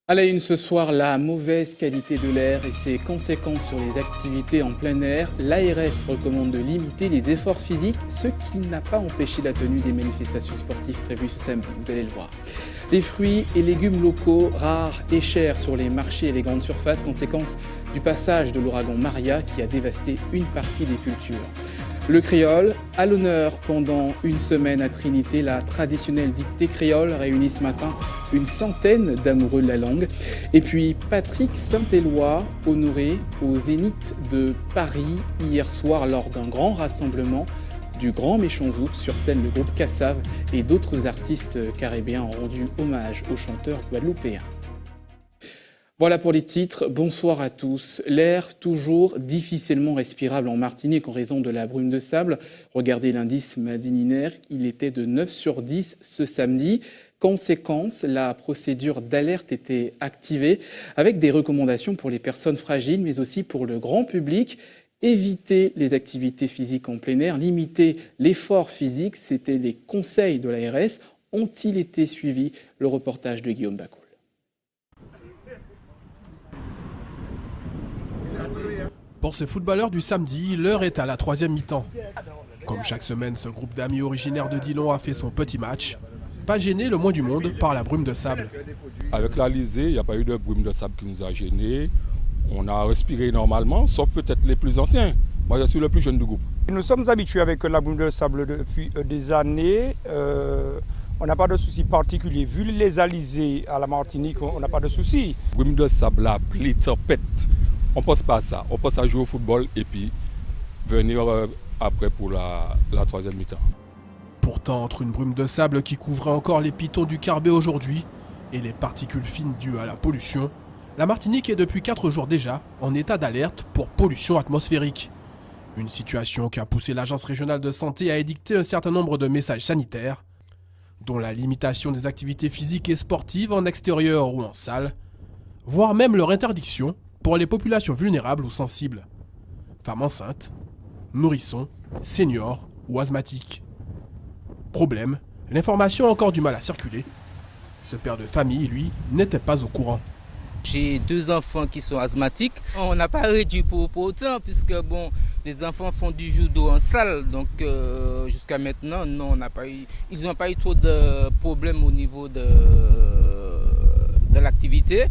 À la une ce soir, la mauvaise qualité de l'air et ses conséquences sur les activités en plein air. L'ARS recommande de limiter les efforts physiques, ce qui n'a pas empêché la tenue des manifestations sportives prévues ce samedi, vous allez le voir. Des fruits et légumes locaux, rares et chers sur les marchés et les grandes surfaces, conséquence du passage de l'ouragan Maria qui a dévasté une partie des cultures. Le créole, à l'honneur pendant une semaine à Trinité, la traditionnelle dictée créole réunit ce matin une centaine d'amoureux de la langue. Et puis Patrick Saint-Éloi, honoré au Zénith de Paris hier soir lors d'un grand rassemblement du Grand Méchant Zouk. Sur scène, le groupe Kassav et d'autres artistes caribéens ont rendu hommage aux chanteurs guadeloupéens. Voilà pour les titres. Bonsoir à tous. L'air toujours difficilement respirable en Martinique en raison de la brume de sable. Regardez l'indice Madininaire, il était de 9 sur 10 ce samedi. Conséquence, la procédure d'alerte était activée avec des recommandations pour les personnes fragiles mais aussi pour le grand public. Éviter les activités physiques en plein air, limiter l'effort physique, c'était les conseils de l'ARS. Ont-ils été suivis? Le reportage de Guillaume Bacoul. Pour ce footballeur du samedi, l'heure est à la troisième mi-temps. Comme chaque semaine, ce groupe d'amis originaires de Dillon a fait son petit match. Pas gêné le moins du monde par la brume de sable. Avec la lisée, il n'y a pas eu de brume de sable qui nous a gênés. On a respiré normalement, sauf peut-être les plus anciens. Moi, je suis le plus jeune du groupe. Nous sommes habitués avec la brume de sable depuis des années. On n'a pas de soucis particuliers. Vu les alisés à la Martinique, on n'a pas de soucis. Brume de sable, la pluie, tempête. On ne pense pas à ça. On pense à jouer au football et puis venir après pour la troisième mi-temps. Pourtant, entre une brume de sable qui couvrait encore les pitons du Carbet aujourd'hui et les particules fines dues à la pollution, la Martinique est depuis 4 jours déjà en état d'alerte pour pollution atmosphérique. Une situation qui a poussé l'Agence régionale de santé à édicter un certain nombre de messages sanitaires, dont la limitation des activités physiques et sportives en extérieur ou en salle, voire même leur interdiction pour les populations vulnérables ou sensibles, femmes enceintes, nourrissons, seniors ou asthmatiques. Problème, l'information a encore du mal à circuler. Ce père de famille, lui, n'était pas au courant. J'ai 2 enfants qui sont asthmatiques. On n'a pas réduit pour autant, puisque bon, les enfants font du judo en salle. Donc jusqu'à maintenant, non, ils n'ont pas eu trop de problèmes au niveau de l'activité.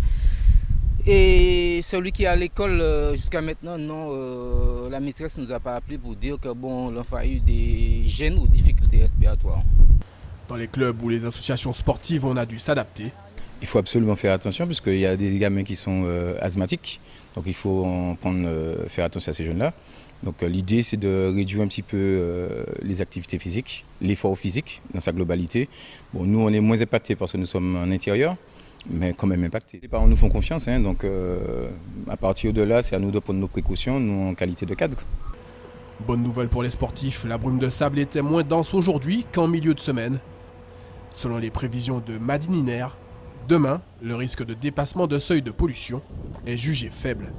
Et celui qui est à l'école, jusqu'à maintenant, non, la maîtresse ne nous a pas appelé pour dire que bon, l'enfant a eu des gènes ou difficultés respiratoires. Dans les clubs ou les associations sportives, on a dû s'adapter. Il faut absolument faire attention puisqu'il y a des gamins qui sont asthmatiques. Donc il faut faire attention à ces jeunes-là. Donc l'idée c'est de réduire un petit peu les activités physiques, l'effort physique dans sa globalité. Bon, nous on est moins impactés parce que nous sommes en intérieur, mais quand même impactés. Les parents nous font confiance, donc à partir de là c'est à nous de prendre nos précautions, nous en qualité de cadre. Bonne nouvelle pour les sportifs, la brume de sable était moins dense aujourd'hui qu'en milieu de semaine. Selon les prévisions de Madininaire, demain, le risque de dépassement de seuil de pollution est jugé faible.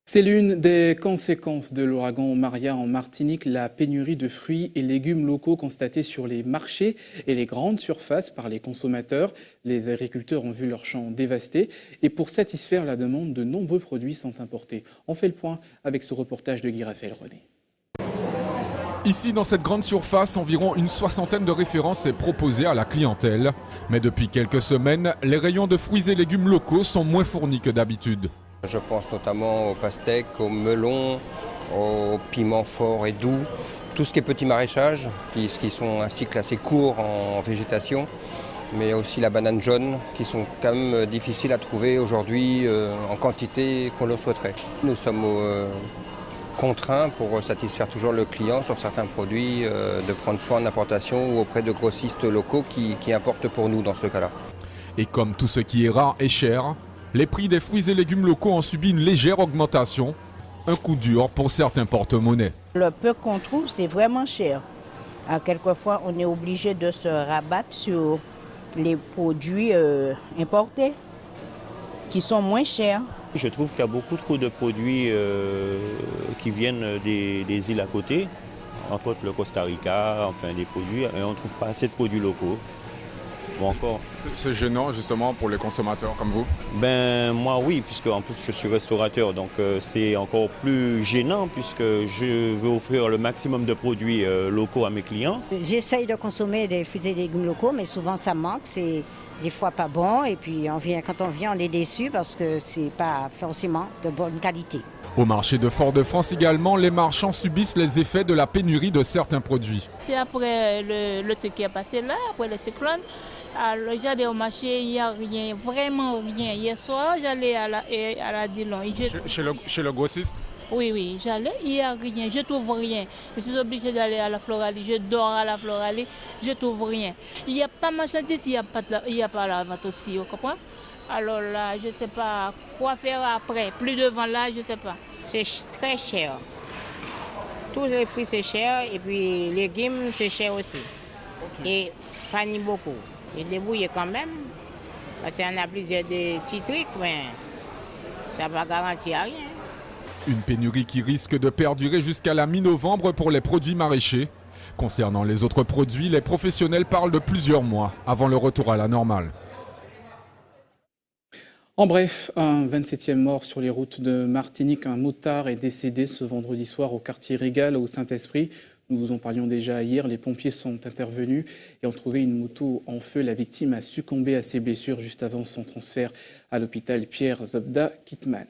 C'est l'une des conséquences de l'ouragan Maria en Martinique, la pénurie de fruits et légumes locaux constatée sur les marchés et les grandes surfaces par les consommateurs. Les agriculteurs ont vu leurs champs dévastés et pour satisfaire la demande, de nombreux produits sont importés. On fait le point avec ce reportage de Guy Raphaël René. Ici, dans cette grande surface, environ une soixantaine de références est proposée à la clientèle. Mais depuis quelques semaines, les rayons de fruits et légumes locaux sont moins fournis que d'habitude. Je pense notamment aux pastèques, aux melons, aux piments forts et doux, tout ce qui est petit maraîchage, qui sont un cycle assez court en végétation, mais aussi la banane jaune, qui sont quand même difficiles à trouver aujourd'hui en quantité qu'on le souhaiterait. Nous sommes contraints pour satisfaire toujours le client sur certains produits, de prendre soin en importation ou auprès de grossistes locaux qui importent pour nous dans ce cas-là. Et comme tout ce qui est rare et cher, les prix des fruits et légumes locaux ont subi une légère augmentation, un coup dur pour certains porte-monnaies. Le peu qu'on trouve, c'est vraiment cher. Quelquefois, on est obligé de se rabattre sur les produits importés qui sont moins chers. Je trouve qu'il y a beaucoup trop de produits qui viennent des îles à côté, entre autres le Costa Rica, enfin des produits, et on ne trouve pas assez de produits locaux. ou encore. C'est gênant justement pour les consommateurs comme vous? Ben moi oui, puisque en plus je suis restaurateur, donc c'est encore plus gênant puisque je veux offrir le maximum de produits locaux à mes clients. J'essaye de consommer des fruits et légumes locaux, mais souvent ça manque, c'est des fois pas bon, et puis quand on vient on est déçu parce que c'est pas forcément de bonne qualité. Au marché de Fort-de-France également, les marchands subissent les effets de la pénurie de certains produits. C'est après le truc qui est passé là, après le cyclone. Alors j'allais au marché, il n'y a rien, vraiment rien. Hier soir, j'allais à la Dillon. Chez le grossiste? Oui, j'allais, il n'y a rien, je ne trouve rien. Je suis obligée d'aller à la Floralie, je dors à la Floralie, je ne trouve rien. Il n'y a pas de marchandise, il n'y a pas la vente aussi, vous comprenez? Alors là, je ne sais pas quoi faire après. Plus devant là, je ne sais pas. C'est très cher. Tous les fruits, c'est cher. Et puis les légumes, c'est cher aussi. Et pas ni beaucoup. J'ai débrouillé quand même. Parce qu'il y en a plusieurs de petits trucs, mais ça ne va garantir rien. Une pénurie qui risque de perdurer jusqu'à la mi-novembre pour les produits maraîchers. Concernant les autres produits, les professionnels parlent de plusieurs mois avant le retour à la normale. En bref, un 27e mort sur les routes de Martinique. Un motard est décédé ce vendredi soir au quartier Régal au Saint-Esprit. Nous vous en parlions déjà hier. Les pompiers sont intervenus et ont trouvé une moto en feu. La victime a succombé à ses blessures juste avant son transfert à l'hôpital Pierre Zobda Kitman.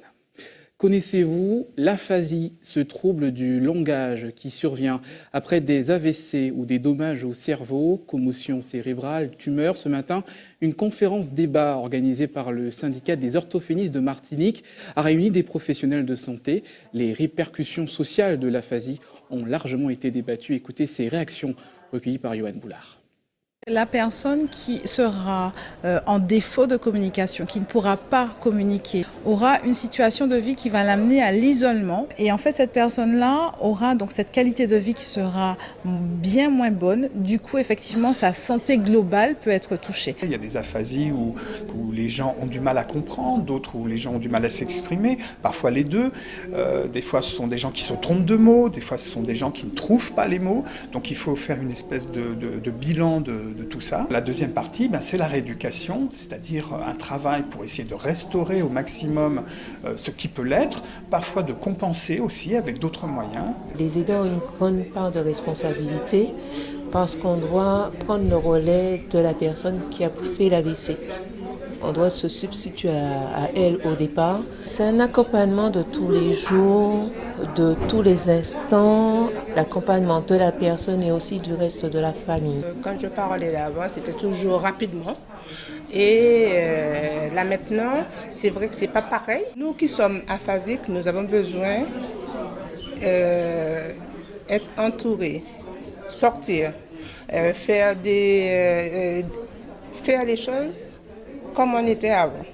Connaissez-vous l'aphasie, ce trouble du langage qui survient après des AVC ou des dommages au cerveau, commotion cérébrale, tumeur? Ce matin, une conférence débat organisée par le syndicat des orthophonistes de Martinique a réuni des professionnels de santé. Les répercussions sociales de l'aphasie ont largement été débattues. Écoutez ces réactions recueillies par Yoann Boulard. La personne qui sera en défaut de communication, qui ne pourra pas communiquer, aura une situation de vie qui va l'amener à l'isolement. Et en fait, cette personne-là aura donc cette qualité de vie qui sera bien moins bonne. Du coup, effectivement, sa santé globale peut être touchée. Il y a des aphasies où les gens ont du mal à comprendre, d'autres où les gens ont du mal à s'exprimer, parfois les deux. Des fois, ce sont des gens qui se trompent de mots, des fois, ce sont des gens qui ne trouvent pas les mots. Donc, il faut faire une espèce de bilan de tout ça. La deuxième partie, c'est la rééducation, c'est-à-dire un travail pour essayer de restaurer au maximum ce qui peut l'être, parfois de compenser aussi avec d'autres moyens. Les aidants ont une grande part de responsabilité parce qu'on doit prendre le relais de la personne qui a fait l'AVC. On doit se substituer à elle au départ. C'est un accompagnement de tous les jours, de tous les instants, l'accompagnement de la personne et aussi du reste de la famille. Quand je parlais là-bas, c'était toujours rapidement. Et là maintenant, c'est vrai que c'est pas pareil. Nous qui sommes aphasiques, nous avons besoin d'être entourés, sortir, faire les choses comme on était avant.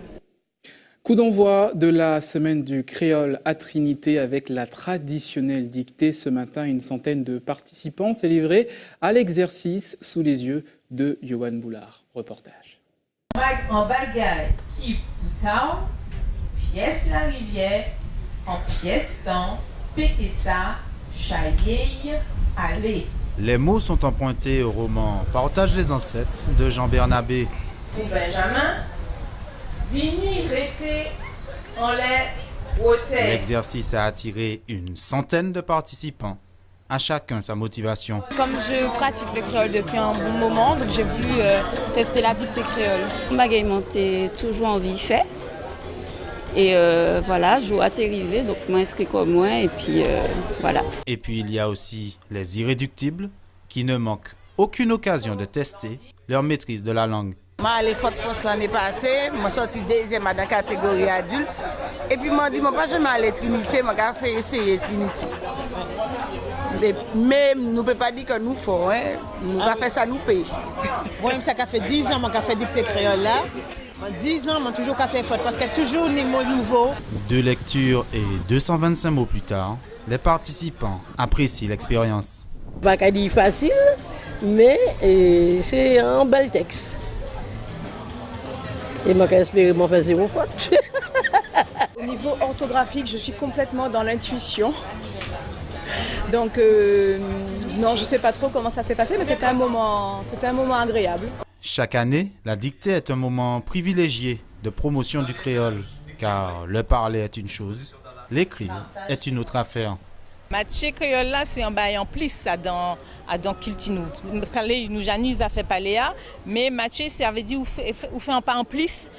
Coup d'envoi de la semaine du créole à Trinité avec la traditionnelle dictée. Ce matin, une centaine de participants s'est livré à l'exercice sous les yeux de Yoann Boulard. Reportage. En bagaille qui poutan, pièce la rivière, en pièce temps, pékessa, chayeille, allez. Les mots sont empruntés au roman Partage les ancêtres de Jean Bernabé. Pour Benjamin, vini rete en l'air hôtel. L'exercice a attiré une centaine de participants. À chacun sa motivation. Comme je pratique le créole depuis un bon moment, donc j'ai voulu tester la dictée créole. Bagaille monté toujours envie fait. Et voilà, je vais arriver, donc je m'inscris comme moi et puis voilà. Et puis il y a aussi les irréductibles qui ne manquent aucune occasion de tester leur maîtrise de la langue. Je suis allé Fort France l'année passée, je suis sorti deuxième dans la catégorie adulte. Et puis je me dis, je vais aller à Trinité, je vais faire essayer Trinité. Mais nous ne pouvons pas dire que nous faisons, nous allons faire ça, nous payons. Moi, ça fait 10 ans que je fais dictée créole là. 10 ans, je toujours fait faute parce qu'il y a toujours des mots nouveaux. 2 lectures et 225 mots plus tard, les participants apprécient l'expérience. Pas qu'à dire facile, mais c'est un bel texte. Et moi, j'espère m'en faire 0 faute. Au niveau orthographique, je suis complètement dans l'intuition. Donc, non, je ne sais pas trop comment ça s'est passé, mais c'était un moment agréable. Chaque année, la dictée est un moment privilégié de promotion du créole, car le parler est une chose, l'écrire est une autre affaire. Matché créole là, c'est un bail en plus ça dans culture nous. Parler nous Janice a fait paléa, mais matché ça veut dire ou fait un pas en plus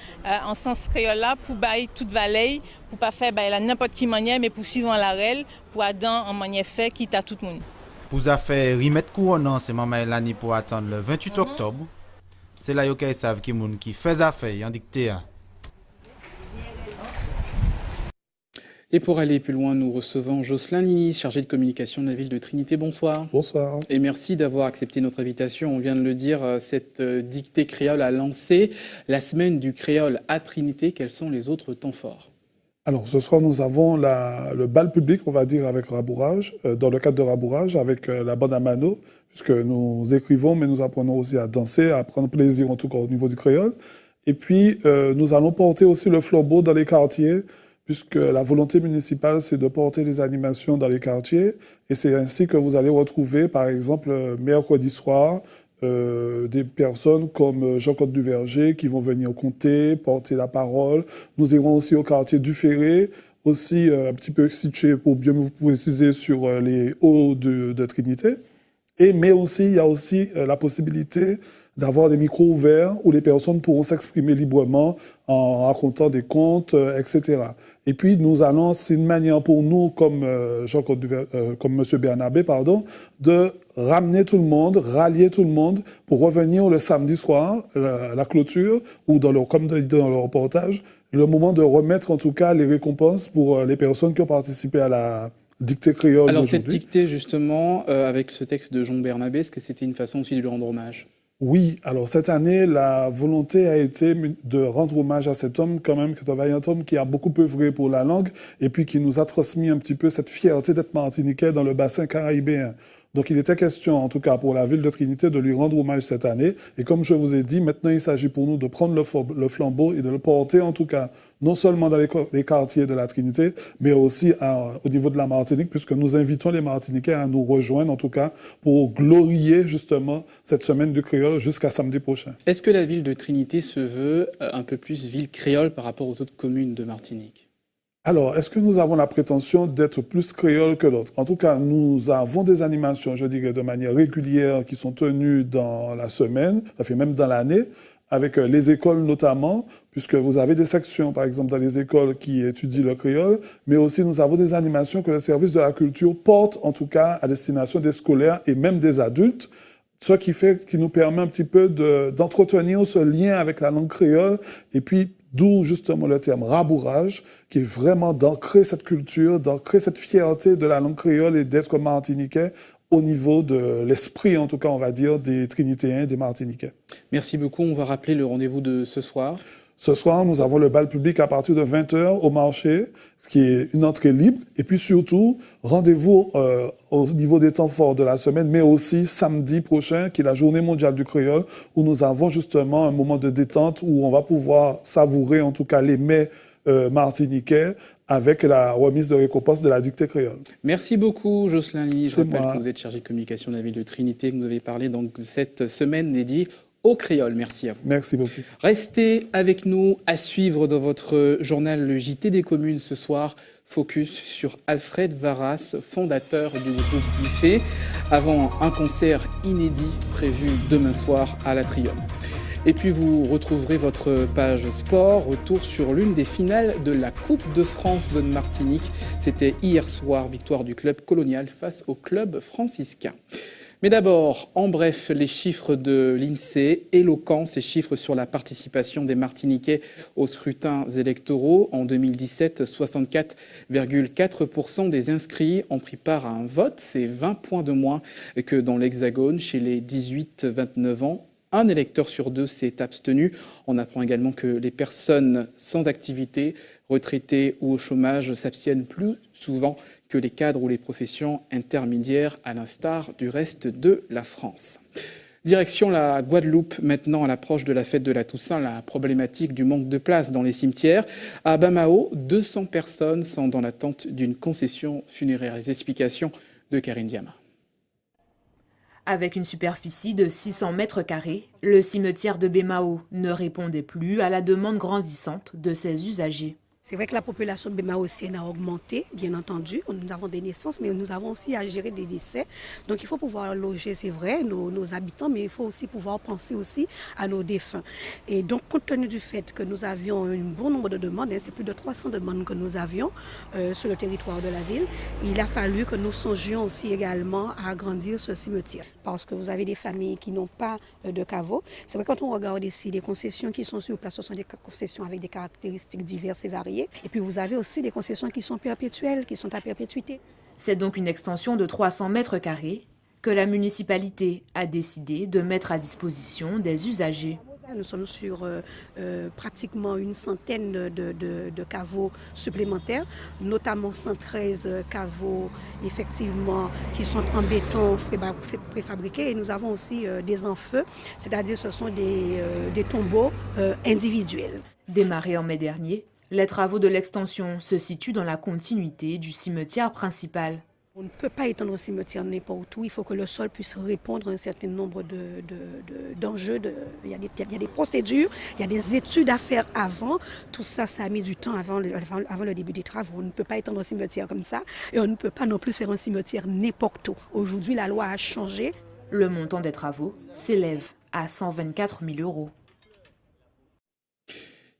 en sens créole là pour bail toute vallée, pour pas faire bail la n'importe qui manière mais pour suivre la règle, pour adam en manière fait quitte à tout le monde. Pour ça faire remettre couronne, c'est maman Elani pour attendre le 28 octobre. C'est là qu'ils savent qui fait affaire en dictée. Et pour aller plus loin, nous recevons Jocelyn Linis, chargé de communication de la ville de Trinité. Bonsoir. Bonsoir. Et merci d'avoir accepté notre invitation. On vient de le dire, cette dictée créole a lancé la semaine du créole à Trinité. Quels sont les autres temps forts ? Alors, ce soir, nous avons le bal public, on va dire, avec Rabourage, dans le cadre de Rabourage, avec la bande à Mano, puisque nous écrivons, mais nous apprenons aussi à danser, à prendre plaisir, en tout cas au niveau du créole. Et puis, nous allons porter aussi le flambeau dans les quartiers, puisque la volonté municipale, c'est de porter des animations dans les quartiers. Et c'est ainsi que vous allez retrouver, par exemple, mercredi soir, des personnes comme Jean-Claude Duverger qui vont venir conter, porter la parole. Nous irons aussi au quartier du Ferré, aussi un petit peu situé pour bien vous préciser sur les hauts de Trinité. Mais aussi, il y a aussi la possibilité d'avoir des micros ouverts où les personnes pourront s'exprimer librement en racontant des contes, etc. Et puis, nous allons, c'est une manière pour nous, comme comme M. Bernabé, de ramener tout le monde, rallier tout le monde pour revenir le samedi soir, la clôture, ou comme dans le reportage, le moment de remettre en tout cas les récompenses pour les personnes qui ont participé à la dictée créole. Alors cette dictée, justement, avec ce texte de Jean Bernabé, est-ce que c'était une façon aussi de lui rendre hommage ? Oui, alors cette année, la volonté a été de rendre hommage à cet homme quand même, qui est un vaillant homme qui a beaucoup œuvré pour la langue et puis qui nous a transmis un petit peu cette fierté d'être martiniquais dans le bassin caraïbéen. Donc il était question, en tout cas pour la ville de Trinité, de lui rendre hommage cette année. Et comme je vous ai dit, maintenant il s'agit pour nous de prendre le flambeau et de le porter, en tout cas, non seulement dans les quartiers de la Trinité, mais aussi au niveau de la Martinique, puisque nous invitons les Martiniquais à nous rejoindre, en tout cas, pour glorier justement cette semaine du créole jusqu'à samedi prochain. Est-ce que la ville de Trinité se veut un peu plus ville créole par rapport aux autres communes de Martinique ? Alors, est-ce que nous avons la prétention d'être plus créole que d'autres ? En tout cas, nous avons des animations, je dirais, de manière régulière qui sont tenues dans la semaine, ça fait même dans l'année, avec les écoles notamment, puisque vous avez des sections, par exemple, dans les écoles qui étudient le créole, mais aussi nous avons des animations que le service de la culture porte, en tout cas, à destination des scolaires et même des adultes, ce qui nous permet un petit peu d'entretenir ce lien avec la langue créole, et puis d'où justement le terme rabourage, qui est vraiment d'ancrer cette culture, d'ancrer cette fierté de la langue créole et d'être martiniquais au niveau de l'esprit, en tout cas, on va dire, des Trinitéens, des Martiniquais. Merci beaucoup. On va rappeler le rendez-vous de ce soir. Ce soir, nous avons le bal public à partir de 20h au marché, ce qui est une entrée libre. Et puis surtout, rendez-vous au niveau des temps forts de la semaine, mais aussi samedi prochain, qui est la journée mondiale du créole, où nous avons justement un moment de détente où on va pouvoir savourer en tout cas les mets martiniquais avec la remise de récompense de la dictée créole. Merci beaucoup, Jocelyn Linis. Je rappelle que vous êtes chargé de communication de la ville de Trinité, que vous avez parlé donc de cette semaine dédiée au créole. Merci à vous. Merci beaucoup. Restez avec nous à suivre dans votre journal le JT des communes ce soir. Focus sur Alfred Varas, fondateur du groupe DIFE, avant un concert inédit prévu demain soir à l'Atrium. Et puis vous retrouverez votre page sport, retour sur l'une des finales de la Coupe de France de Martinique. C'était hier soir, victoire du club colonial face au club franciscain. Mais d'abord, en bref, les chiffres de l'INSEE, éloquents, ces chiffres sur la participation des Martiniquais aux scrutins électoraux. En 2017, 64,4% des inscrits ont pris part à un vote. C'est 20 points de moins que dans l'Hexagone. Chez les 18-29 ans, un électeur sur deux s'est abstenu. On apprend également que les personnes sans activité, retraités ou au chômage, s'abstiennent plus souvent que les cadres ou les professions intermédiaires, à l'instar du reste de la France. Direction la Guadeloupe, maintenant à l'approche de la fête de la Toussaint, la problématique du manque de place dans les cimetières. À Bamao, 200 personnes sont dans l'attente d'une concession funéraire. Les explications de Karine Diama. Avec une superficie de 600 mètres carrés, le cimetière de Bémao ne répondait plus à la demande grandissante de ses usagers. C'est vrai que la population de bémaotienne a augmenté, bien entendu. Nous avons des naissances, mais nous avons aussi à gérer des décès. Donc il faut pouvoir loger, c'est vrai, nos habitants, mais il faut aussi pouvoir penser aussi à nos défunts. Et donc, compte tenu du fait que nous avions un bon nombre de demandes, c'est plus de 300 demandes que nous avions sur le territoire de la ville, il a fallu que nous songions aussi également à agrandir ce cimetière. Parce que vous avez des familles qui n'ont pas de caveau. C'est vrai, quand on regarde ici, les concessions qui sont sur place, ce sont des concessions avec des caractéristiques diverses et variées. Et puis vous avez aussi des concessions qui sont perpétuelles, qui sont à perpétuité. C'est donc une extension de 300 mètres carrés que la municipalité a décidé de mettre à disposition des usagers. Nous sommes sur pratiquement une centaine de caveaux supplémentaires, notamment 113 caveaux effectivement qui sont en béton préfabriqué, et nous avons aussi des en-feu, c'est-à-dire ce sont des tombeaux individuels. Démarrés en mai dernier, les travaux de l'extension se situent dans la continuité du cimetière principal. On ne peut pas étendre un cimetière n'importe où. Il faut que le sol puisse répondre à un certain nombre d'enjeux. Il y a des procédures, il y a des études à faire avant. Tout ça, ça a mis du temps avant le début des travaux. On ne peut pas étendre un cimetière comme ça et on ne peut pas non plus faire un cimetière n'importe où. Aujourd'hui, la loi a changé. Le montant des travaux s'élève à 124 000 €.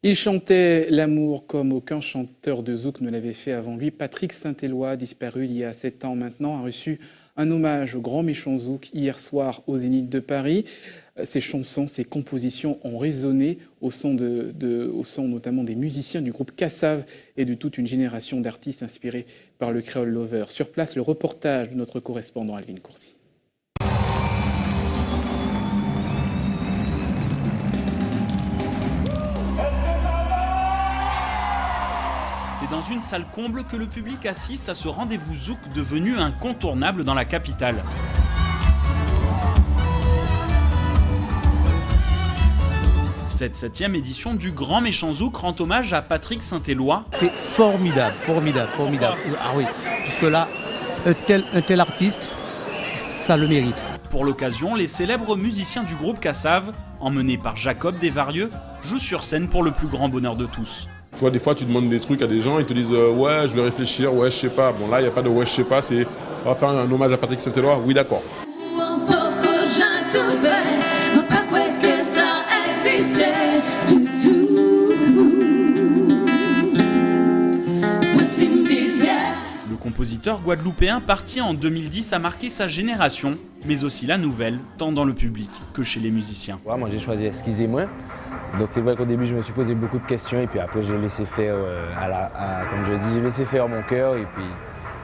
Il chantait l'amour comme aucun chanteur de zouk ne l'avait fait avant lui. Patrick Saint-Éloi, disparu il y a 7 ans maintenant, a reçu un hommage au grand méchant zouk hier soir au Zénith de Paris. Ses chansons, ses compositions ont résonné au son notamment des musiciens du groupe Kassav et de toute une génération d'artistes inspirés par le créole lover. Sur place, le reportage de notre correspondant Alvin Courcy. C'est dans une salle comble que le public assiste à ce rendez-vous zouk devenu incontournable dans la capitale. Cette 7e édition du Grand Méchant Zouk rend hommage à Patrick Saint-Éloi. C'est formidable. Ah oui, puisque là, un tel artiste, ça le mérite. Pour l'occasion, les célèbres musiciens du groupe Kassav, emmenés par Jacob Desvarieux, jouent sur scène pour le plus grand bonheur de tous. Tu vois, des fois, tu demandes des trucs à des gens, ils te disent ouais, je vais réfléchir, ouais, je sais pas. Bon, là, il n'y a pas de ouais, je sais pas, c'est on va faire un hommage à Patrick Saint-Éloi, oui, d'accord. Le compositeur guadeloupéen parti en 2010 a marqué sa génération, mais aussi la nouvelle, tant dans le public que chez les musiciens. Ouais, moi, j'ai choisi Excusez-moi. Donc c'est vrai qu'au début je me suis posé beaucoup de questions et puis après j'ai laissé faire, comme je dis, j'ai laissé faire mon cœur et puis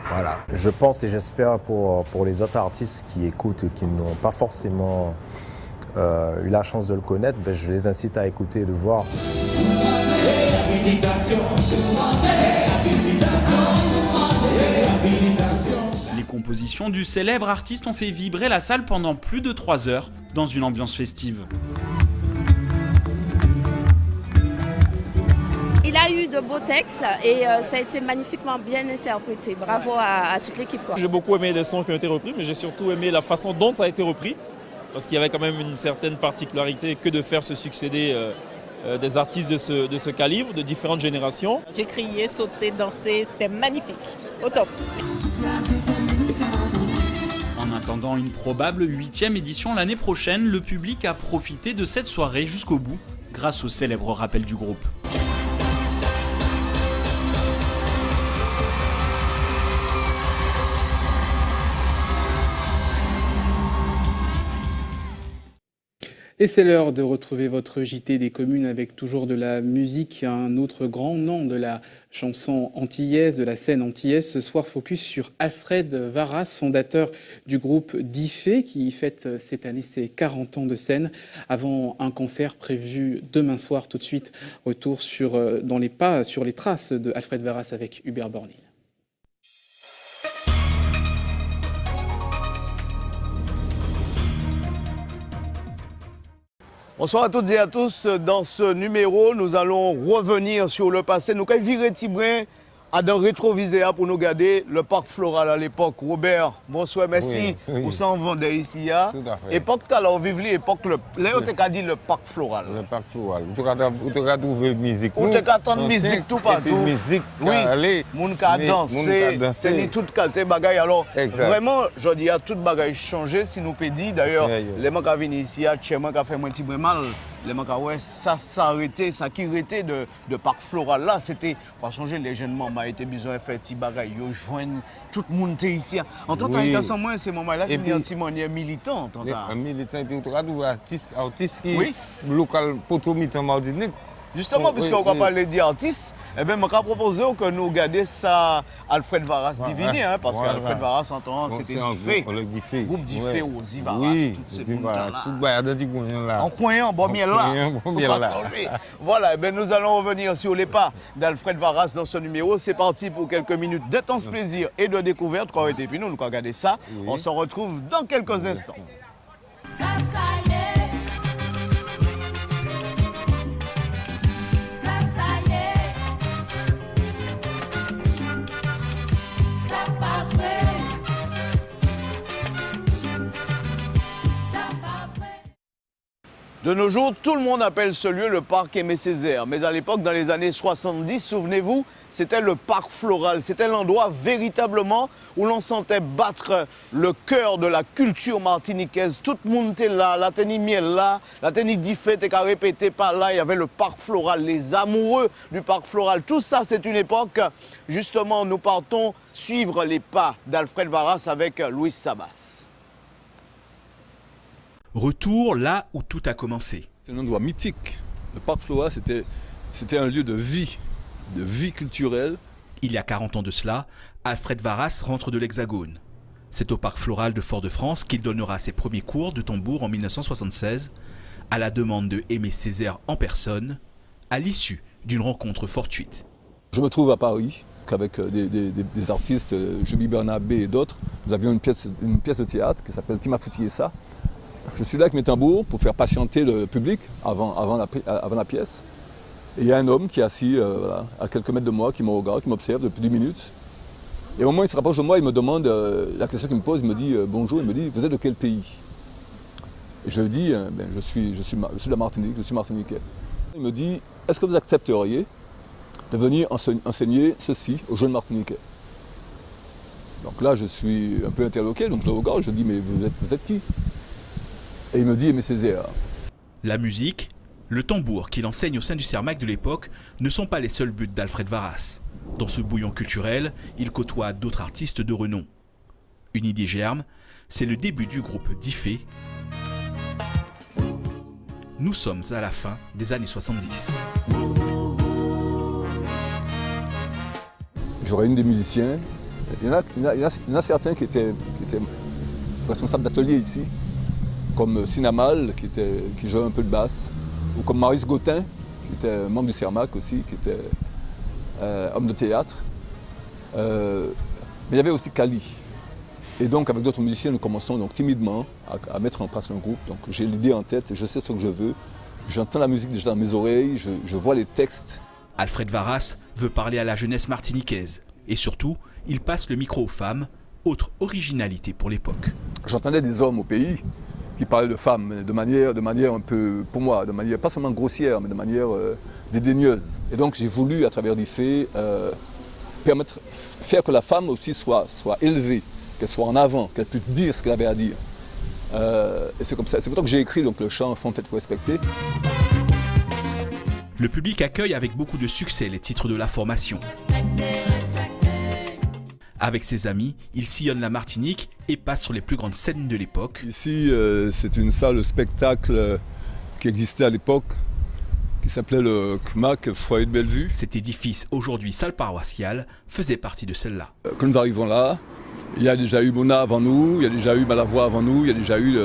voilà. Je pense et j'espère pour les autres artistes qui écoutent et qui n'ont pas forcément eu la chance de le connaître, je les incite à écouter et de voir. Les compositions du célèbre artiste ont fait vibrer la salle pendant plus de 3 heures dans une ambiance festive. Il a eu de beaux textes et ça a été magnifiquement bien interprété. Bravo à toute l'équipe. J'ai beaucoup aimé les sons qui ont été repris, mais j'ai surtout aimé la façon dont ça a été repris. Parce qu'il y avait quand même une certaine particularité que de faire se succéder des artistes de ce calibre, de différentes générations. J'ai crié, sauté, dansé, c'était magnifique, au top. En attendant une probable 8e édition l'année prochaine, le public a profité de cette soirée jusqu'au bout, grâce au célèbre rappel du groupe. Et c'est l'heure de retrouver votre JT des communes avec toujours de la musique, un autre grand nom de la chanson antillaise, de la scène antillaise. Ce soir, focus sur Alfred Varas, fondateur du groupe Diffé, qui fête cette année ses 40 ans de scène, avant un concert prévu demain soir. Tout de suite, retour dans les pas, sur les traces de Alfred Varas avec Hubert Bornil. Bonsoir à toutes et à tous. Dans ce numéro, nous allons revenir sur le passé. Nous allons virer Tibrin dans le rétroviseur pour nous regarder le parc floral à l'époque. Robert, bonsoir, merci. Vous s'en vendez ici. Tout à fait. Époque, tu as vécu l'époque, là, on t'a dit le parc floral. Le parc floral. Tu as trouvé musique. On t'a entendu musique tout partout. Musique, oui, moun ka danser, c'est toute qualité bagaille. Alors, vraiment, je dis, tout bagaille changé, si nous peut dire. D'ailleurs, les gens qui viennent ici, chez moi, qui fait un petit peu mal. Les gens qui ça s'arrêtait, ça qui arrêtait de parc floral là, c'était pour changer les jeunes membres, été besoin de faire des bagailles, ils joignent tout le monde ici. En tant que moi, ces moments-là, c'est un petit manière militant. Un militant, et puis tu as des artistes qui local pour en Martinique. Justement, puisqu'on va parler d'artistes, eh bien, je vais proposer que nous regardions ça Alfred Varas Divini, parce qu'Alfred Varas, en temps, c'était Diffé. Groupe Diffé aux Ivaras, toutes ces gens-là. En croyant, bon miel là. Voilà, eh bien, nous allons revenir sur les pas d'Alfred Varas dans ce numéro. C'est parti pour quelques minutes d'intense plaisir et de découverte. Quand on était puis nous allons regarder ça. On se retrouve dans quelques instants. De nos jours, tout le monde appelle ce lieu le parc Aimé Césaire. Mais à l'époque, dans les années 70, souvenez-vous, c'était le parc floral. C'était l'endroit véritablement où l'on sentait battre le cœur de la culture martiniquaise. Tout le monde était là, la tenue miel là, la tenue Diffé était répétée par là. Il y avait le parc floral, les amoureux du parc floral. Tout ça, c'est une époque. Justement, nous partons suivre les pas d'Alfred Varas avec Louis Sabas. Retour là où tout a commencé. C'est un endroit mythique. Le parc floral, c'était un lieu de vie culturelle. Il y a 40 ans de cela, Alfred Varas rentre de l'Hexagone. C'est au parc floral de Fort-de-France qu'il donnera ses premiers cours de tambour en 1976, à la demande de Aimé Césaire en personne, à l'issue d'une rencontre fortuite. Je me trouve à Paris, avec des artistes, Julie Bernabé et d'autres. Nous avions une pièce de théâtre qui s'appelle Qui m'a foutillé ça. Je suis là avec mes tambours pour faire patienter le public avant la pièce. Et il y a un homme qui est assis à quelques mètres de moi, qui me regarde, qui m'observe depuis 10 minutes. Et au moment où il se rapproche de moi, il me demande, la question qu'il me pose, il me dit bonjour, il me dit vous êtes de quel pays? Et je lui dis je suis de la Martinique, je suis martiniquais. Il me dit est-ce que vous accepteriez de venir enseigner ceci aux jeunes martiniquais? Donc là je suis un peu interloqué, donc je le regarde, je dis mais vous êtes qui? Et il me dit Aimé Césaire. La musique, le tambour qu'il enseigne au sein du CERMAC de l'époque ne sont pas les seuls buts d'Alfred Varas. Dans ce bouillon culturel, il côtoie d'autres artistes de renom. Une idée germe, c'est le début du groupe Diffé. Nous sommes à la fin des années 70. J'aurais une des musiciens. Il y en a certains qui étaient responsables d'atelier ici, comme Sinamal, qui jouait un peu de basse, ou comme Marius Gautin, qui était membre du CERMAC aussi, qui était homme de théâtre. Mais il y avait aussi Kali. Et donc avec d'autres musiciens, nous commençons donc timidement à mettre en place un groupe. Donc j'ai l'idée en tête, je sais ce que je veux, j'entends la musique déjà dans mes oreilles, je vois les textes. Alfred Varas veut parler à la jeunesse martiniquaise. Et surtout, il passe le micro aux femmes, autre originalité pour l'époque. J'entendais des hommes au pays qui parlaient de femmes de manière un peu, pour moi, de manière pas seulement grossière, mais de manière dédaigneuse. Et donc j'ai voulu, à travers Diffé, faire que la femme aussi soit élevée, qu'elle soit en avant, qu'elle puisse dire ce qu'elle avait à dire. Et c'est comme ça, c'est pour ça que j'ai écrit donc, le chant Femme faites respecter. Le public accueille avec beaucoup de succès les titres de la formation. Avec ses amis, il sillonne la Martinique et passe sur les plus grandes scènes de l'époque. Ici, c'est une salle de spectacle qui existait à l'époque, qui s'appelait le CMAC, Foyer de Bellevue. Cet édifice, aujourd'hui salle paroissiale, faisait partie de celle-là. Quand nous arrivons là, il y a déjà eu Mona avant nous, il y a déjà eu Malavoie avant nous, il y a déjà eu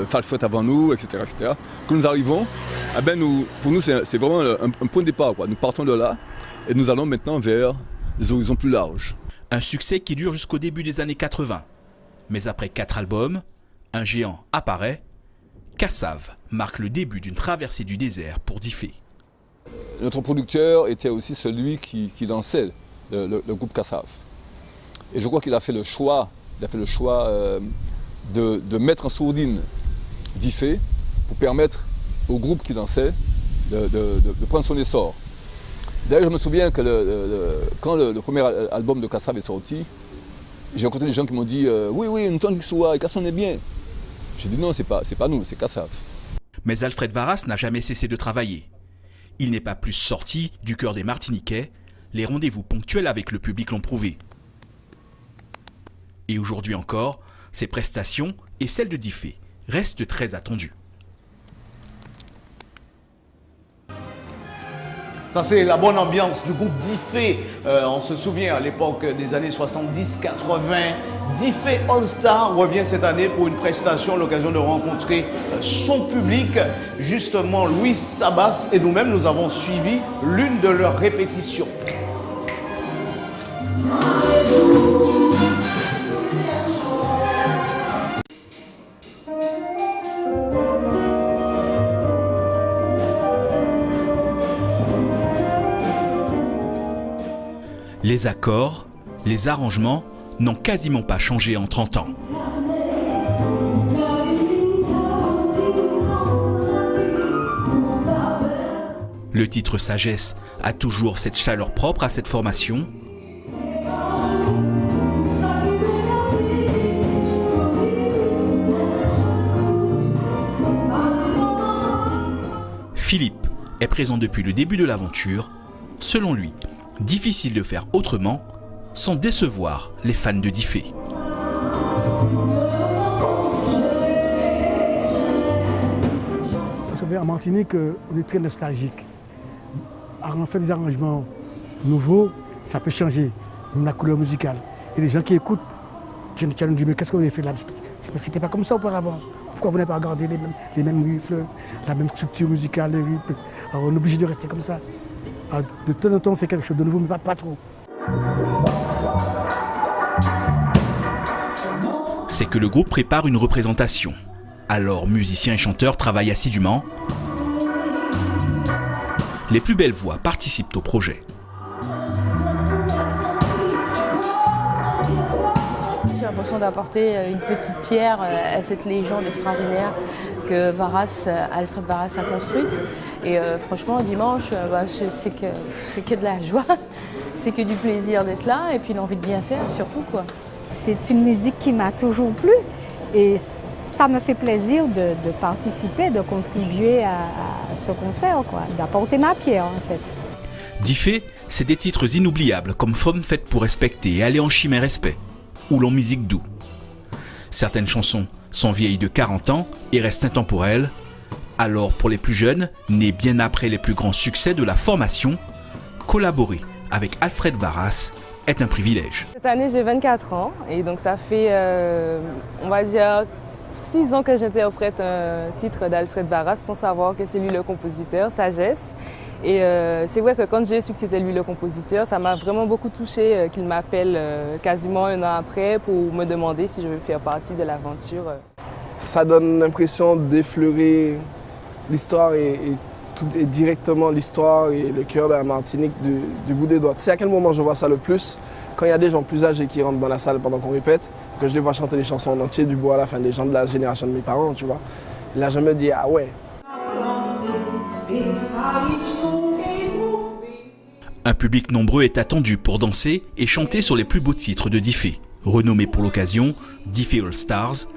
Falfouette avant nous, etc., etc. Quand nous arrivons, pour nous, c'est vraiment un point de départ, quoi. Nous partons de là et nous allons maintenant vers des horizons plus larges. Un succès qui dure jusqu'au début des années 80. Mais après 4 albums, un géant apparaît. Kassav marque le début d'une traversée du désert pour Diffé. Notre producteur était aussi celui qui lançait le groupe Kassav. Et je crois qu'il a fait le choix, de mettre en sourdine Diffé pour permettre au groupe qui dansait de prendre son essor. D'ailleurs, je me souviens que quand le premier album de Kassav est sorti, j'ai rencontré des gens qui m'ont dit oui, nous t'en soit, et Kassav est bien. J'ai dit non, c'est pas nous, c'est Kassav. Mais Alfred Varas n'a jamais cessé de travailler. Il n'est pas plus sorti du cœur des Martiniquais, les rendez-vous ponctuels avec le public l'ont prouvé. Et aujourd'hui encore, ses prestations et celles de Diffé restent très attendues. Ça, c'est la bonne ambiance du groupe Diffé. On se souvient à l'époque des années 70-80. Diffé All Star revient cette année pour une prestation, l'occasion de rencontrer son public. Justement, Louis Sabas et nous-mêmes, nous avons suivi l'une de leurs répétitions. Les accords, les arrangements n'ont quasiment pas changé en 30 ans. Le titre Sagesse a toujours cette chaleur propre à cette formation. Philippe est présent depuis le début de l'aventure. Selon lui, difficile de faire autrement sans décevoir les fans de Diffé. Vous savez, en Martinique, on est très nostalgique. On fait des arrangements nouveaux, ça peut changer, même la couleur musicale. Et les gens qui écoutent, tu nous dis, mais qu'est-ce que vous avez fait là? C'était pas comme ça auparavant. Pourquoi vous n'avez pas gardé les mêmes riffles, la même structure musicale, les riffles? Alors on est obligé de rester comme ça. Alors, de temps en temps, on fait quelque chose de nouveau, mais pas trop. C'est que le groupe prépare une représentation. Alors, musiciens et chanteurs travaillent assidûment. Les plus belles voix participent au projet. J'ai l'impression d'apporter une petite pierre à cette légende extraordinaire que Alfred Varas a construite. Et franchement, dimanche, c'est que de la joie, c'est que du plaisir d'être là et puis l'envie de bien faire surtout, quoi. C'est une musique qui m'a toujours plu et ça me fait plaisir de participer, de contribuer à ce concert, quoi, d'apporter ma pierre en fait. Diffé, c'est des titres inoubliables comme Femme faite pour respecter et aller en chimie et respect, ou l'en musique doux. Certaines chansons sont vieilles de 40 ans et restent intemporelles. Alors pour les plus jeunes, nés bien après les plus grands succès de la formation, collaborer avec Alfred Varas est un privilège. Cette année j'ai 24 ans et donc ça fait on va dire 6 ans que j'interprète un titre d'Alfred Varas sans savoir que c'est lui le compositeur, Sagesse. Et c'est vrai que quand j'ai su que c'était lui le compositeur, ça m'a vraiment beaucoup touché qu'il m'appelle quasiment un an après pour me demander si je veux faire partie de l'aventure. Ça donne l'impression d'effleurer l'histoire et directement l'histoire et le cœur de la Martinique du bout des doigts. Tu sais à quel moment je vois ça le plus? Quand il y a des gens plus âgés qui rentrent dans la salle pendant qu'on répète, que je les vois chanter les chansons en entier, du bois à la fin, des gens de la génération de mes parents, tu vois. Et là je me dis, ah ouais. Un public nombreux est attendu pour danser et chanter sur les plus beaux titres de Diffé. Renommé pour l'occasion Diffé All Stars,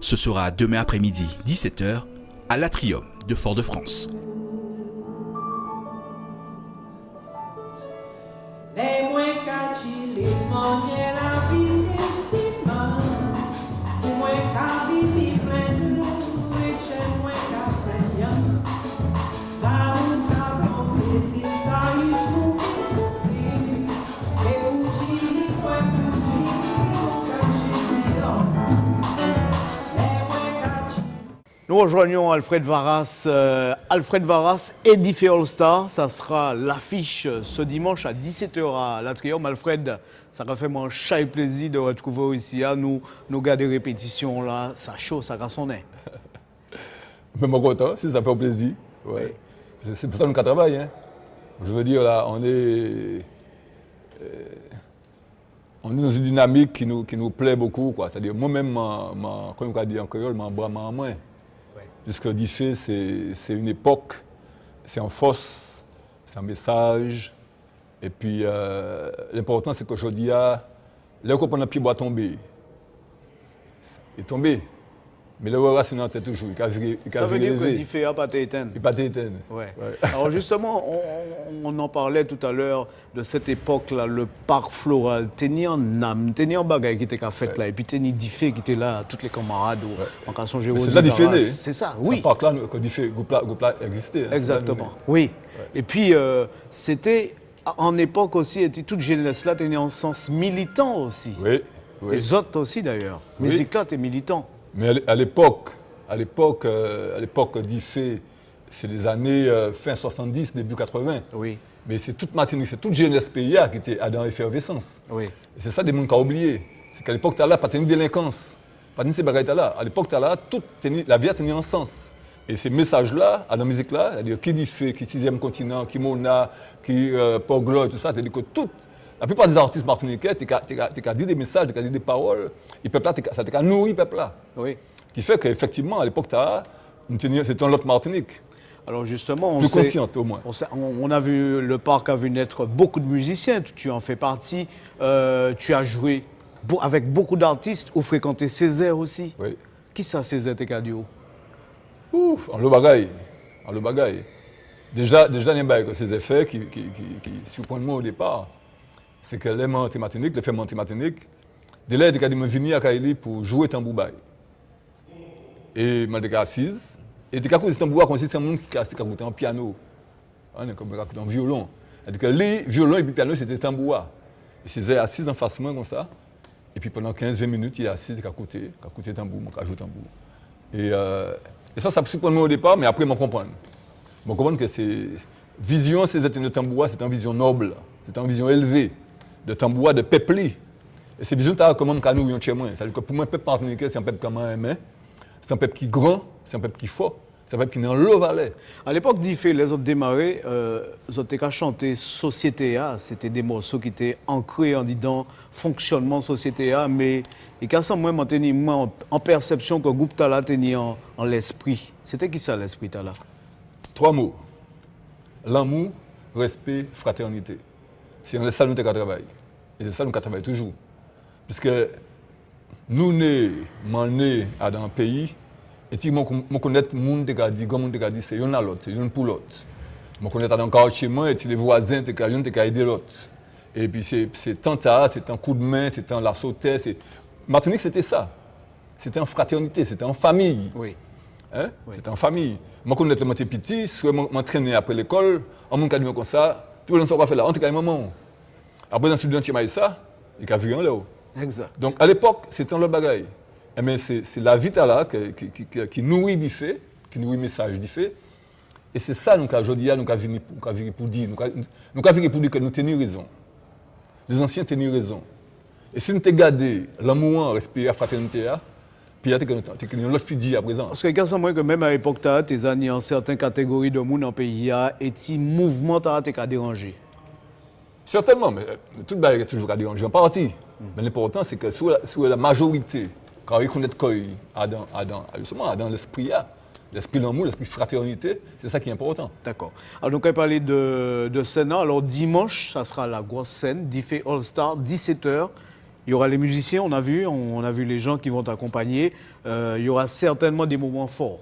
ce sera demain après-midi, 17h, à l'Atrium de Fort-de-France. Nous rejoignons Alfred Varas. Alfred Varas et Diffé All Star, ça sera l'affiche ce dimanche à 17h à l'Atrium. Alfred, ça m'a fait mon chat et plaisir de retrouver ici à nous gars des répétitions là, ça chaud, ça cassonnait. Même content, si ça fait plaisir. Ouais. C'est pour ça qu'on travaille. Hein. Je veux dire, là, on est on est dans une dynamique qui nous plaît beaucoup. C'est-à-dire, moi-même, comme on dit en créole, je bras en moins. Puisque Diffé, c'est une époque, c'est en force, c'est un message. Et puis, l'important, c'est qu'aujourd'hui, là, qu'on prend un pied bois tomber, il est tombé. Mais le Wara, c'est dans la tête toujours. Ça veut dire que Diffé n'a pas été éteint. Il n'a pas été éteint. Ouais. Alors justement, on en parlait tout à l'heure de cette époque-là, le parc floral. Tenir en âme, tenir en bagaille qui était fait là, et puis tenir Diffé qui était là, tous les camarades, en cas de c'est ça Diffé. C'est ça, oui. Ce parc-là, que Diffé, groupe là existait. Exactement, oui. Et puis, c'était, en époque aussi, toute jeunesse-là tenait en sens militant aussi. Oui. Les autres aussi d'ailleurs. Musique-là, t'es militant. Mais à l'époque Diffé, c'est les années fin 70, début 80. Oui. Mais c'est toute Martinique, c'est toute jeunesse PIA qui était dans l'effervescence. Oui. Et c'est ça des gens qui ont oublié. C'est qu'à l'époque, tu as là, pas de délinquance. Pas de ces bagailles là. À l'époque, tu as là, la vie a tenu en sens. Et ces messages-là, à la musique-là, c'est-à-dire qui Diffé, qui 6e continent, qui Mona, qui Poglo, tout ça, c'est-à-dire que la plupart des artistes martiniquais, tu as dit des messages, tu as dit des paroles, et le peuple là, ça t'a nourri le peuple là. Oui. Qui fait qu'effectivement, à l'époque, c'était un lot Martinique. Alors justement, plus consciente au moins. On a vu, le parc a vu naître beaucoup de musiciens, tu en fais partie, tu as joué avec beaucoup d'artistes, ou fréquenté Césaire aussi. Oui. Qui ça, Césaire Tekadio? Ouf, en le bagaille. Déjà, il y a ces effets qui surprennent moi au départ. C'est que les Martinique, les femmes Martinique, dès là, ils ont venu à Kaili pour jouer tambour bail. Et je suis assise. Et les tambours consistent en monde qui écoutait en piano, comme un violon. Les violons et le piano, c'était tambour. Et c'est assis en face moi comme ça. Et puis pendant 15-20 minutes, il est assis, il a écouté tambour, il a joué tambour. Et ça surprend moi au départ, mais après, je comprends. Je comprends que c'est vision, c'est de tambour, c'est une vision noble, c'est une vision élevée. De tambour, de peuple. Et cette vision, c'est comme nous chez moi. C'est-à-dire que pour moi, le peuple martiniquais, c'est un peuple comme un aimé. C'est un peuple qui est grand, c'est un peuple qui est fort, c'est un peuple qui est dans l'eau vallée. À l'époque d'Ifé, les autres démarrés, ils ont chanté Société A. C'était des morceaux qui étaient ancrés en disant fonctionnement Société A, mais et quand ça, moi, en perception que le groupe Tala tenait en l'esprit. C'était qui ça, l'esprit Tala? 3 mots. L'amour, respect, fraternité. C'est ça que nous travaillons. Et c'est ça que nous travaillons toujours. Puisque nous, nés dans un pays, et si je connais le monde qui a dit, c'est l'un à l'autre, c'est l'un pour l'autre. Je connais dans le quartier, et les voisins qui ont aidé l'autre. Et puis c'est tant ça, c'est un coup de main, c'est un la sauter. Martinique, c'était ça. C'était en fraternité, c'était en famille. Oui. Hein? Oui. C'était en famille. Je connais le monté petit, je m'entraînais après l'école, en mon cas comme ça. Tout le monde sait faire là, en tout cas, un moment. Après, dans le student, il y a ça, il y a vu un là. Exact. Donc, à l'époque, c'était le bagaille. Mais c'est la vie là qui nourrit Diffé, qui nourrit le message Diffé. Et c'est ça, nous, aujourd'hui, nous avons venu pour dire. Nous avons venu pour dire que nous tenions raison. Les anciens tenaient raison. Et si nous avons gardé l'amour, respect, la fraternité, puis il y a une autre fille à présent. Parce que quand moi que même à l'époque, tes années en certaines catégories de monde dans le pays, et ti mouvement t'a dérangé. Certainement, mais tout le monde est toujours dérangé en partie. Mais l'important, c'est que sur la majorité, quand ils connaissent dans l'esprit, l'esprit d'amour, l'esprit de fraternité, c'est ça qui est important. D'accord. Alors, donc, on va parler de scène. Alors, dimanche, ça sera la grosse scène, Diffé All Star, 17h. Il y aura les musiciens, on a vu les gens qui vont t'accompagner. Il y aura certainement des moments forts.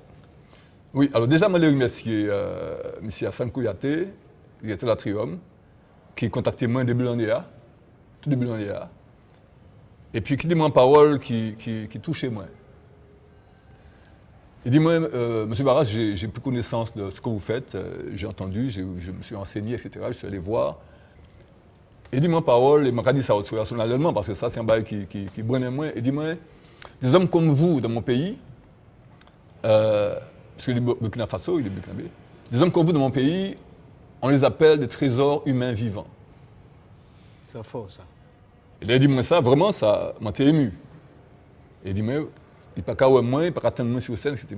Oui, alors déjà, je remercie M. Hassan Kouyaté, qui était la Trium, qui a contacté moi début de l'année, tout début de l'année. Et puis qui dit moi une parole qui touche moi. Il dit moi, M. Barras, j'ai plus connaissance de ce que vous faites, j'ai entendu, je me suis enseigné, etc. Je suis allé voir. Il dit moi parole, et m'a dit ça personnellement, parce que ça c'est un bail qui brûle moi. Il dit moi, des hommes comme vous dans mon pays, parce que le Burkina Faso, il est burkinabé, des hommes comme vous dans mon pays, on les appelle des trésors humains vivants. C'est fort ça. Il a dit moi ça, vraiment ça m'a été ému. Il dit moi, il n'y a pas qu'à moi, il n'y a pas qu'à attendre moi sur scène, etc.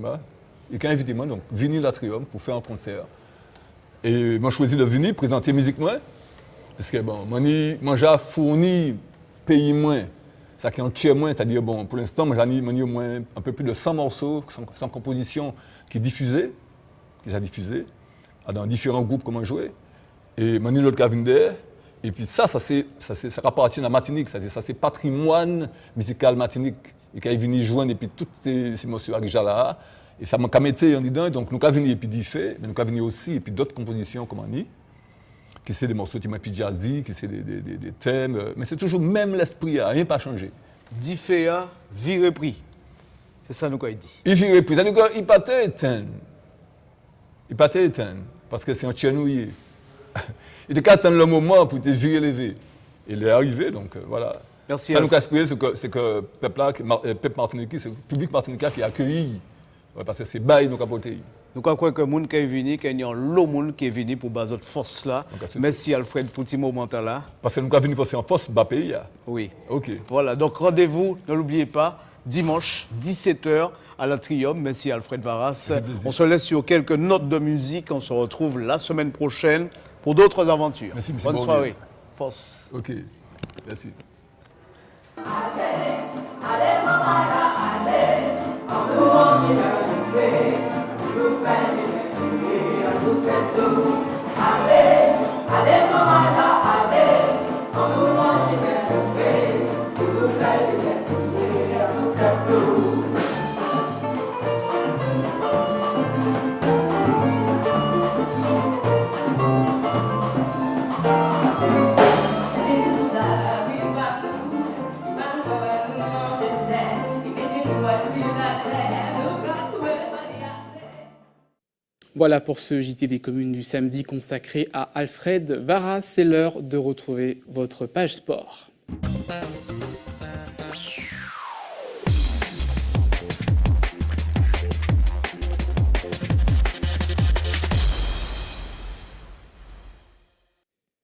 Il a invité moi, donc venir à la Trium pour faire un concert. Et moi, je choisi de venir présenter musique moi. Parce que bon, moi j'ai fourni pays moins, ça qui est en tiers moins, c'est-à-dire bon, pour l'instant, moi j'ai au moins un peu plus de 100 morceaux, 100 compositions qui diffusées, que j'ai diffusées, dans différents groupes comment jouer. Et moi l'autre qui a venu derrière. Et puis ça appartient à Martinique, ça c'est patrimoine musical Martinique. Et quand il vient joindre et puis toutes ces morceaux à là, et ça m'a mis en dedans, donc nous avons venu et puis d'Ifé, mais nous avons venu aussi et puis d'autres compositions comme on dit, qui c'est des morceaux qui m'ont jazzy, qui c'est des thèmes, mais c'est toujours même l'esprit, rien pas changé. D'Ifé a viré prix. C'est ça nous quoi il dit. Il viré prix, c'est-à-dire qu'il pas éteint. Il pas éteint parce que c'est un tchenouillé. Il te attendre le moment pour te virer les vies. Il est arrivé, donc voilà. Merci. Ça nous casse c'est que peuple martiniquais, c'est le public martiniquais qui a accueilli. Ouais, parce que c'est bail nous capoter. Nous croyons que les gens qui sont venus, qu'il y a l'autre monde qui est venu pour baser notre force là. Merci Alfred pour ce moment là. Parce que nous sommes venus pour en force, bas pays. Oui. Ok. Voilà, donc rendez-vous, ne l'oubliez pas, dimanche 17h à l'Atrium. Merci Alfred Varas. On se laisse sur quelques notes de musique. On se retrouve la semaine prochaine pour d'autres aventures. Merci, bonne soirée. Force. Ok. Merci. Allez, allez, maman, allez, en nous mangeant le souhait, nous faire des à sous tête d'eau. Allez, allez, maman, allez, en nous mangeant le souhait, nous faire des à sous tête d'eau. Voilà pour ce JT des communes du samedi consacré à Alfred Varas. C'est l'heure de retrouver votre page sport.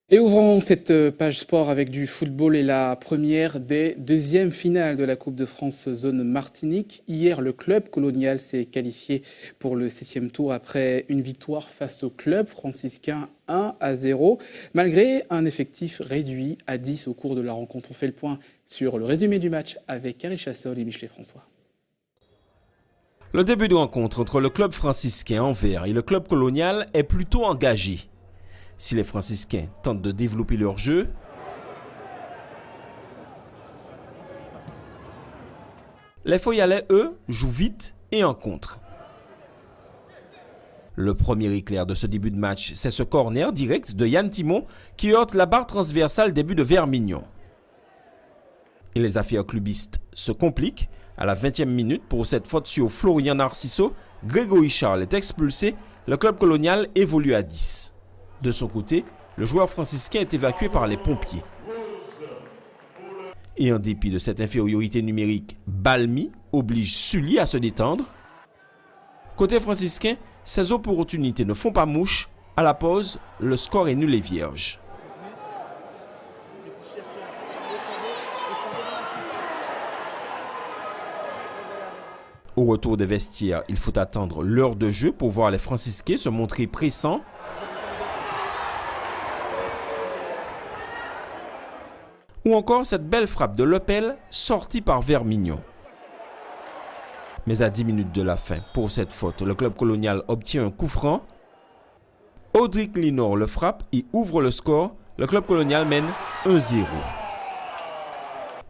Et ouvrons cette page sport avec du football et la première des deuxièmes finales de la Coupe de France zone Martinique. Hier, le club colonial s'est qualifié pour le 7e tour après une victoire face au club franciscain 1-0, malgré un effectif réduit à 10 au cours de la rencontre. On fait le point sur le résumé du match avec Carrie Chassol et Michelet François. Le début de rencontre entre le club franciscain en vert et le club colonial est plutôt engagé. Si les franciscains tentent de développer leur jeu, les Foyalais, eux, jouent vite et en contre. Le premier éclair de ce début de match, c'est ce corner direct de Yann Timon qui heurte la barre transversale des buts de Vermignon. Et les affaires clubistes se compliquent. À la 20e minute, pour cette faute sur Florian Narciso, Grégory Charles est expulsé. Le club colonial évolue à 10. De son côté, le joueur franciscain est évacué par les pompiers. Et en dépit de cette infériorité numérique, Balmy oblige Sully à se détendre. Côté franciscain, ces opportunités ne font pas mouche. À la pause, le score est nul et vierge. Au retour des vestiaires, il faut attendre l'heure de jeu pour voir les franciscains se montrer pressants. Ou encore cette belle frappe de Lepel sortie par Vermignon. Mais à 10 minutes de la fin, pour cette faute, le club colonial obtient un coup franc. Audric Linor le frappe et ouvre le score. Le club colonial mène 1-0.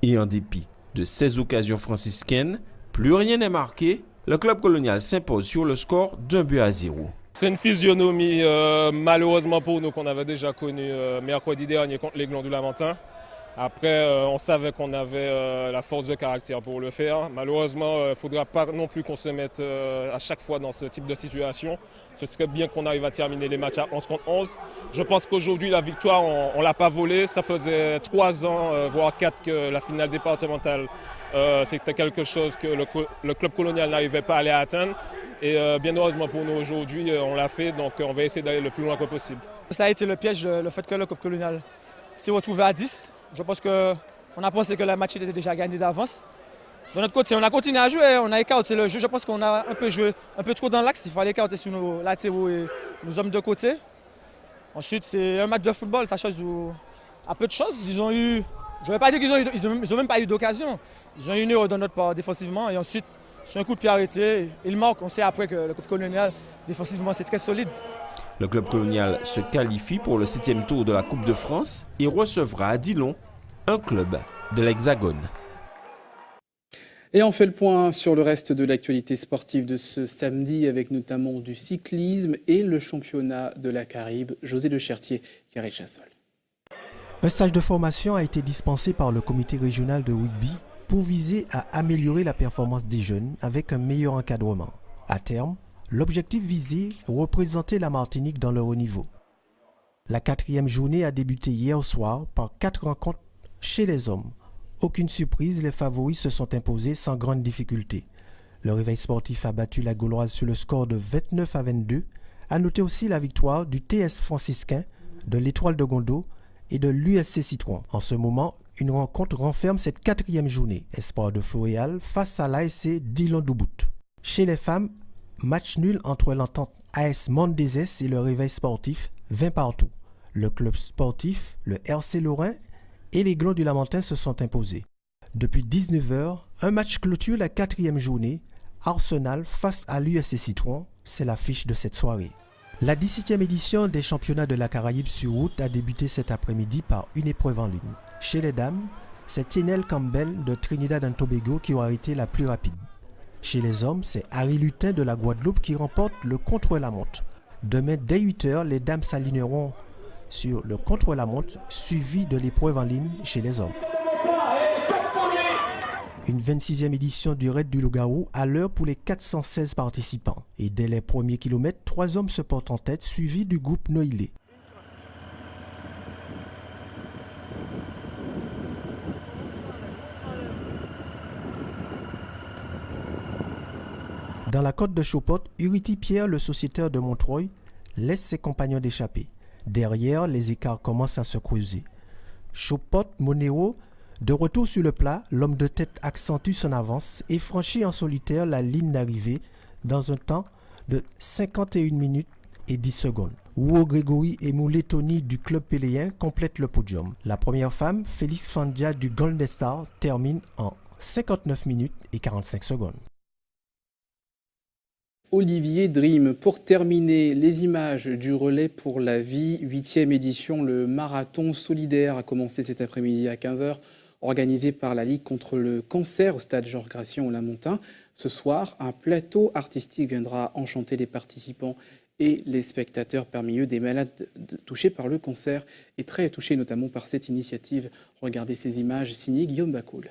Et en dépit de 16 occasions franciscaines, plus rien n'est marqué. Le club colonial s'impose sur le score d'1-0. C'est une physionomie malheureusement pour nous qu'on avait déjà connue mercredi dernier contre l'Aiglon du Lamentin. Après, on savait qu'on avait la force de caractère pour le faire. Malheureusement, il ne faudra pas non plus qu'on se mette à chaque fois dans ce type de situation. Ce serait bien qu'on arrive à terminer les matchs à 11 contre 11. Je pense qu'aujourd'hui, la victoire, on ne l'a pas volée. Ça faisait 3 ans, voire 4, que la finale départementale, c'était quelque chose que le club colonial n'arrivait pas à aller atteindre. Et bien heureusement pour nous aujourd'hui, on l'a fait. Donc on va essayer d'aller le plus loin que possible. Ça a été le piège, le fait que le club colonial s'est retrouvé à 10. Je pense qu'on a pensé que le match était déjà gagné d'avance. De notre côté, on a continué à jouer, on a écarté le jeu. Je pense qu'on a un peu joué un peu trop dans l'axe. Il fallait écarter sur nos latéraux et nos hommes de côté. Ensuite, c'est un match de football, ça chose où à peu de choses. Ils ont eu, je ne vais pas dire qu'ils ont même pas eu d'occasion. Ils ont eu une erreur de notre part défensivement et ensuite, sur un coup de pied arrêté, ils marquent. On sait après que le club colonial, défensivement, c'est très solide. Le club colonial se qualifie pour le 7e tour de la Coupe de France et recevra à Dillon un club de l'Hexagone. Et on fait le point sur le reste de l'actualité sportive de ce samedi avec notamment du cyclisme et le championnat de la Caraïbe. José Le Chertier, Carré Chassol. Un stage de formation a été dispensé par le comité régional de rugby pour viser à améliorer la performance des jeunes avec un meilleur encadrement. À terme, l'objectif visé, représenter la Martinique dans le haut niveau. La 4e journée a débuté hier soir par 4 rencontres chez les hommes. Aucune surprise, les favoris se sont imposés sans grande difficulté. Le Réveil sportif a battu la Gauloise sur le score de 29-22. A noter aussi la victoire du TS franciscain, de l'Étoile de Gondo et de l'USC Citron. En ce moment, une rencontre renferme cette 4e journée. Espoir de Floréal face à l'ASC Dillon-Doubout. Chez les femmes, match nul entre l'entente AS Mondezès et le Réveil sportif, 20 partout. Le club sportif, le RC Lorrain et les Glands du Lamentin se sont imposés. Depuis 19h, un match clôture la 4e journée. Arsenal face à l'USC Citron, c'est l'affiche de cette soirée. La 17e édition des championnats de la Caraïbe sur route a débuté cet après-midi par une épreuve en ligne. Chez les dames, c'est Tienel Campbell de Trinidad and Tobago qui aura été la plus rapide. Chez les hommes, c'est Harry Lutin de la Guadeloupe qui remporte le contre-la-montre. Demain, dès 8h, les dames s'aligneront sur le contre-la-montre, suivi de l'épreuve en ligne chez les hommes. Une 26e édition du Raid du Loup-Garou à l'heure pour les 416 participants. Et dès les premiers kilomètres, 3 hommes se portent en tête, suivis du groupe Noilé. Dans la côte de Chopot, Uriti Pierre, le sociétaire de Montreuil, laisse ses compagnons d'échapper. Derrière, les écarts commencent à se creuser. Chopot, Monero, de retour sur le plat, l'homme de tête accentue son avance et franchit en solitaire la ligne d'arrivée dans un temps de 51 minutes et 10 secondes. Ouo Grégory et Moulé Tony du club péléen complètent le podium. La première femme, Félix Fandia du Golden Star, termine en 59 minutes et 45 secondes. Olivier Dream, pour terminer, les images du relais pour la vie, 8e édition, le marathon solidaire a commencé cet après-midi à 15h, organisé par la Ligue contre le cancer au stade Georges Gratien au Lamontin. Ce soir, un plateau artistique viendra enchanter les participants et les spectateurs, parmi eux des malades touchés par le cancer et très touchés notamment par cette initiative. Regardez ces images signées Guillaume Bacoul.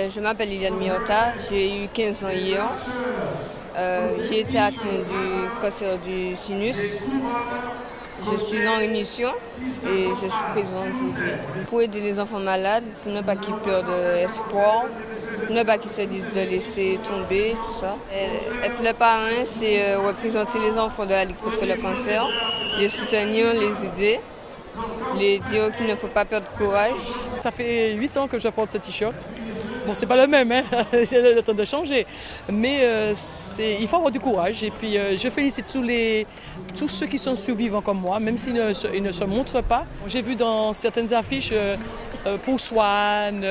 Je m'appelle Liliane Miota, j'ai eu 15 ans hier. J'ai été atteinte du cancer du sinus. Je suis en rémission et je suis présent aujourd'hui. Pour aider les enfants malades, pour ne pas qu'ils perdent espoir, pour ne pas qu'ils se disent de laisser tomber, tout ça. Être le parrain, c'est représenter les enfants de la Ligue contre le cancer, les soutenir, les aider, les dire qu'il ne faut pas perdre courage. Ça fait 8 ans que je porte ce t-shirt. Bon, c'est pas le même, hein. J'ai le temps de changer. Mais il faut avoir du courage. Et puis, je félicite tous ceux qui sont survivants comme moi, même s'ils ne se montrent pas. J'ai vu dans certaines affiches pour Swan,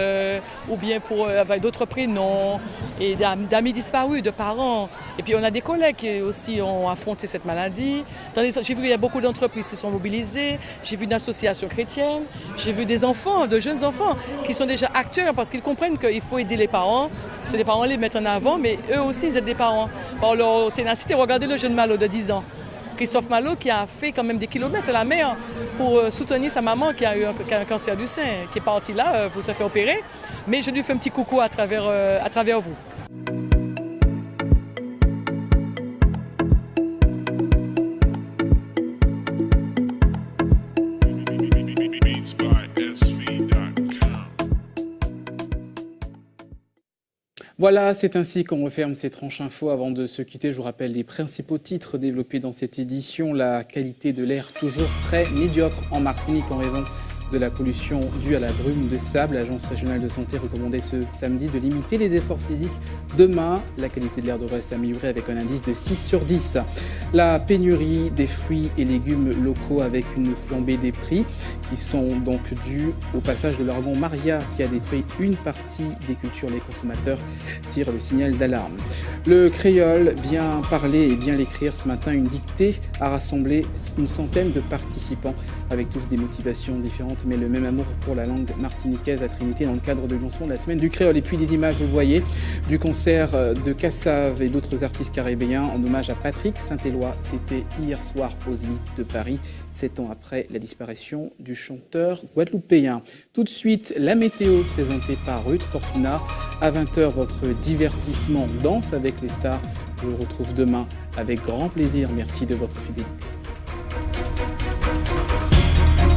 ou bien avec d'autres prénoms, et d'amis disparus, de parents. Et puis, on a des collègues qui aussi ont affronté cette maladie. J'ai vu qu'il y a beaucoup d'entreprises qui sont mobilisées. J'ai vu une association chrétienne. J'ai vu des enfants, de jeunes enfants, qui sont déjà acteurs parce qu'ils comprennent qu'il faut aider les parents. C'est les parents les mettent en avant, mais eux aussi, ils aident les parents par leur ténacité. Regardez le jeune Malo de 10 ans. Christophe Malo qui a fait quand même des kilomètres à la mer pour soutenir sa maman qui a eu un cancer du sein, qui est partie là pour se faire opérer. Mais je lui fais un petit coucou à travers vous. Beats by SV.com. Voilà, c'est ainsi qu'on referme ces tranches info. Avant de se quitter, je vous rappelle les principaux titres développés dans cette édition. La qualité de l'air toujours très médiocre en Martinique en raison de la pollution due à la brume de sable. L'Agence régionale de santé recommandait ce samedi de limiter les efforts physiques. Demain, la qualité de l'air devrait s'améliorer avec un indice de 6 sur 10. La pénurie des fruits et légumes locaux avec une flambée des prix qui sont donc dus au passage de l'ouragan Maria qui a détruit une partie des cultures. Les consommateurs tirent le signal d'alarme. Le créole, bien parler et bien l'écrire, ce matin, une dictée a rassemblé une centaine de participants avec tous des motivations différentes, mais le même amour pour la langue martiniquaise à Trinité dans le cadre du lancement de la semaine du créole. Et puis des images, vous voyez, du concert de Kassav et d'autres artistes caribéens en hommage à Patrick Saint-Éloi. C'était hier soir aux Zénith de Paris, 7 ans après la disparition du chanteur guadeloupéen. Tout de suite, la météo présentée par Ruth Fortuna. À 20h, votre divertissement Danse avec les stars. Je vous retrouve demain avec grand plaisir. Merci de votre fidélité.